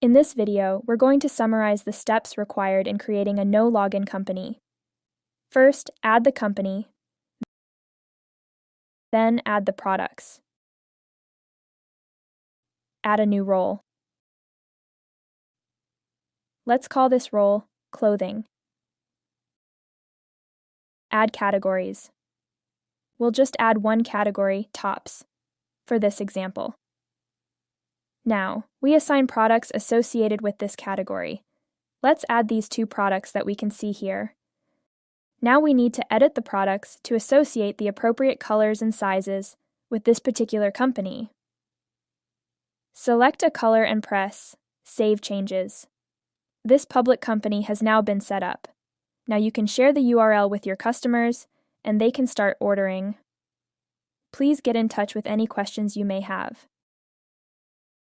In this video, we're going to summarize the steps required in creating a no-login company. First, add the company, then add the products. Add a new role. Let's call this role Clothing. Add categories. We'll just add one category, Tops, for this example. Now, we assign products associated with this category. Let's add these two products that we can see here. Now we need to edit the products to associate the appropriate colors and sizes with this particular company. Select a color and press Save Changes. This public company has now been set up. Now you can share the URL with your customers, and they can start ordering. Please get in touch with any questions you may have.